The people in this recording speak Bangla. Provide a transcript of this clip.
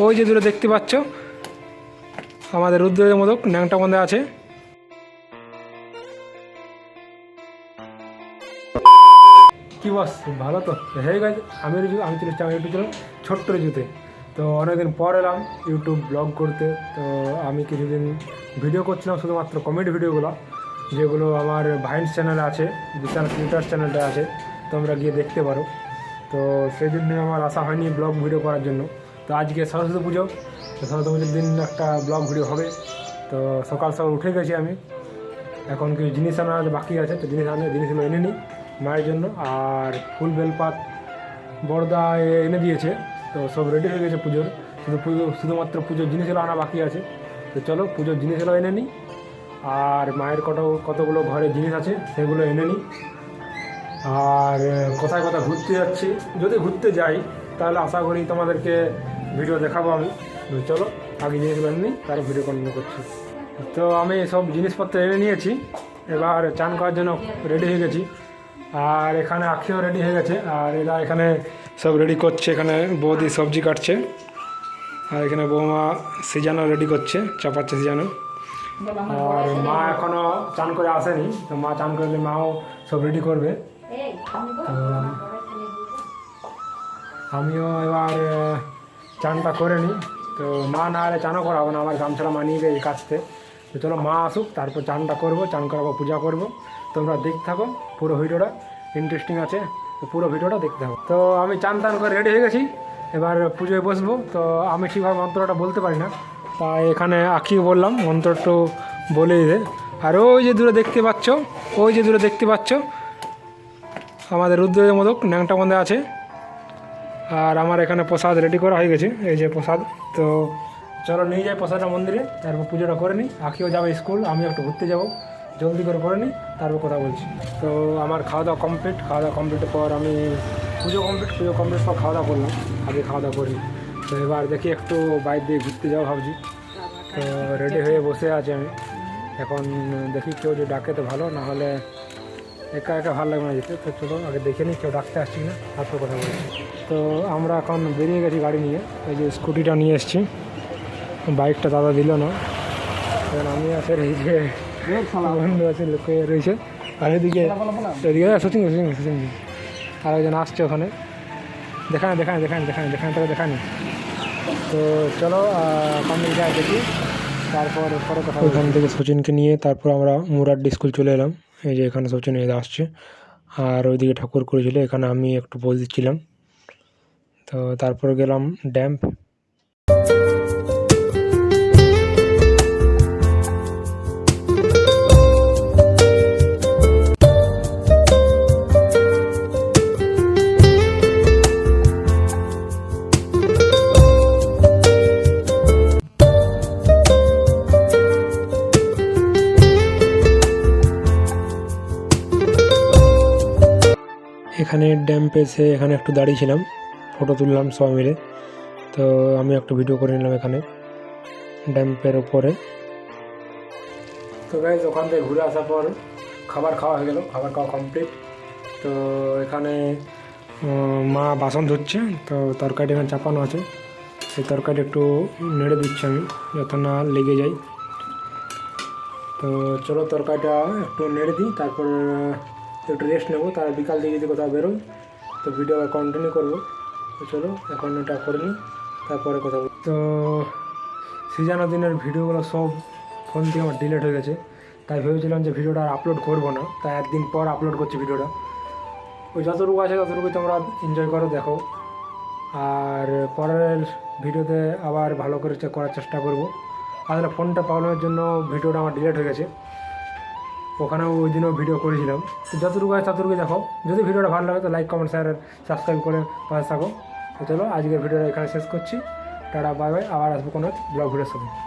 ওই যে দূরে দেখতে পাচ্ছ আমাদের রুদ্রের মোদক ন্যাংটা মধ্যে আছে। কি বস ভালো তো হয়ে গেছে। আমি চলে এসেছি আমার ইউটিউব চ্যানেল ছোট্ট রিজুতে। তো অনেকদিন পর এলাম ইউটিউব ব্লগ করতে। তো আমি কিছুদিন ভিডিও করছিলাম শুধুমাত্র কমেডি ভিডিওগুলো, যেগুলো আমার ভাইন্স চ্যানেলে আছে, বিশাল ক্রিয়েটার্স চ্যানেলটা আছে, তোমরা গিয়ে দেখতে পারো। তো সেই জন্যই আমার আশা হয়নি ব্লগ ভিডিও করার জন্য। তো আজকে সরস্বতী পুজো, তো সরস্বতী পুজোর দিন একটা ব্লগ ভিডিও হবে। তো সকাল সকাল উঠে গেছি আমি, এখন কিছু জিনিস আনা বাকি আছে। তো জিনিসগুলো এনে নিই মায়ের জন্য। আর ফুল বেলপাত বড়দা এনে দিয়েছে, তো সব রেডি হয়ে গেছে পুজোর। শুধুমাত্র পুজোর জিনিসগুলো আনা বাকি আছে। তো চলো পুজোর জিনিসগুলো এনে নিই, আর মায়ের কতগুলো ঘরে জিনিস আছে সেগুলো এনে নিই। আর কোথায় কোথায় ঘুরতে যাচ্ছি, যদি ঘুরতে যাই তাহলে আশা করি তোমাদেরকে ভিডিও দেখাবো আমি। চলো আগে জিনিসগুলো এনে নিই, তারপর ভিডিও কন্টিনিউ করছি। তো আমি সব জিনিসপত্র এনে নিয়েছি, এবার চান করার জন্য রেডি হয়ে গেছি। আর এখানে আখিও রেডি হয়ে গেছে, আর এরা এখানে সব রেডি করছে। এখানে বৌদি সবজি কাটছে, আর এখানে বৌমা সিজানো রেডি করছে, চাপাচ্ছে সিজানো। আর মা এখনও চান করে আসেনি, তো মা চান করলে মাও সব রেডি করবে। আমিও এবার চানটা করে নিই। তো মা না হলে চানও করাবো না, আমার গামছাড়া মানিয়ে দেয় কাছতে। তো চলো মা আসুক, তারপর চানটা করবো, চান করাবো, পূজা করবো। তোমরা দেখতে থাকো, পুরো ভিডিওটা ইন্টারেস্টিং আছে, তো পুরো ভিডিওটা দেখতে থাকো। তো আমি চান টান করে রেডি হয়ে গেছি, এবার পুজোয় বসবো। তো আমি ঠিকভাবে মন্ত্রটা বলতে পারি না, তাই এখানে আঁকিয়ে বললাম মন্ত্র একটু বলে দিতে। আর ওই যে দূরে দেখতে পাচ্ছ, ওই যে দূরে দেখতে পাচ্ছ আমাদের রুদ্রের মোদক ন্যাংটা মধ্যে আছে। আর আমার এখানে প্রসাদ রেডি করা হয়ে গেছে, এই যে প্রসাদ। তো চলো নিয়ে যাই প্রসাদটা মন্দিরে, তারপর পুজোটা করে নিই। আঁকিও যাবে স্কুল, আমি একটু ঘুরতে যাবো, জলদি করে নিই, তারপর কথা বলছি। তো আমার খাওয়া দাওয়া কমপ্লিটের পর আমি পুজো কমপ্লিট পর খাওয়া দাওয়া করলাম, আগে খাওয়া দাওয়া করি। তো এবার দেখি একটু বাইরে দিয়ে ঘুরতে যাওয়া ভাবছি। তো রেডি হয়ে বসে আছি আমি এখন, দেখি কেউ যে ডাকে তো ভালো, না হলে একা একা ভালো লাগবে না যেতে। তো চলো আগে দেখে নিই কেউ ডাকতে আসছি না, তারপর কথা বলছি। তো আমরা এখন বেরিয়ে গেছি গাড়ি নিয়ে, এই যে স্কুটিটা নিয়ে এসেছি, বাইকটা দাদা দিল না, কারণ আমি আছে এই যে বন্ধু আছে লোকে রয়েছে। আর এদিকে সচিন আর একজন আসছে ওখানে, দেখানি দেখানি। তো চলো সামনে যাই দেখি, তারপর কথা। ওখান থেকে সচিনকে নিয়ে তারপর আমরা মুরাড্ডি স্কুল চলে এলাম। এই যে এখানে সচিন আসছে, আর ওইদিকে ঠাকুর করেছিল, এখানে আমি একটু পোজ দিচ্ছিলাম। তো তারপর গেলাম ড্যাম্প। এখানে ড্যাম্পে এসে এখানে একটু দাঁড়িয়েছিলাম, ফটো তুললাম সবাই মিলে। তো আমি একটু ভিডিও করে নিলাম এখানে ড্যাম্পের উপরে। তো গাইজ ওখান থেকে ঘুরে আসার পর খাবার খাওয়া হয়ে গেল, খাবার খাওয়া কমপ্লিট। তো এখানে মা বাসন ধুচ্ছে, তো তরকারিটা এখানে চাপানো আছে, সেই তরকারিটা একটু নেড়ে দিচ্ছি আমি যাতে না লেগে যায়। তো চলো তরকারিটা একটু নেড়ে দিই, তারপর একটু রেস্ট নেবো, তার বিকাল দিকে যদি কোথাও বেরোই তো ভিডিও আবার কন্টিনিউ করবো। তো চলো এখন এটা করে নিই, তারপরে কথা বলি। তো সিজানো দিনের ভিডিওগুলো সব ফোন থেকে আমার ডিলিট হয়ে গেছে, তাই ভেবেছিলাম যে ভিডিওটা আর আপলোড করবো না, তাই একদিন পর আপলোড করছি ভিডিওটা। ওই যতটুকু আছে ততটুকু তোমরা এনজয় করো, দেখো। আর পরের ভিডিওতে আবার ভালো করে করার চেষ্টা করবো। আসলে ফোনটা প্রবলেমের জন্য ভিডিওটা আমার ডিলিট হয়ে গেছে, ওখানেও ওই দিনও ভিডিও করেছিলাম। তো যতটুকু আছে ততটুকুই দেখো, যদি ভিডিওটা ভালো লাগে তো লাইক কমেন্ট শেয়ার সাবস্ক্রাইব করে পাশে থাকো। তো চলো আজকের ভিডিওটা এখানে শেষ করছি, টাটা বাই বাই, আবার আসবো কোনো ব্লগ ভিডিওর সাথে।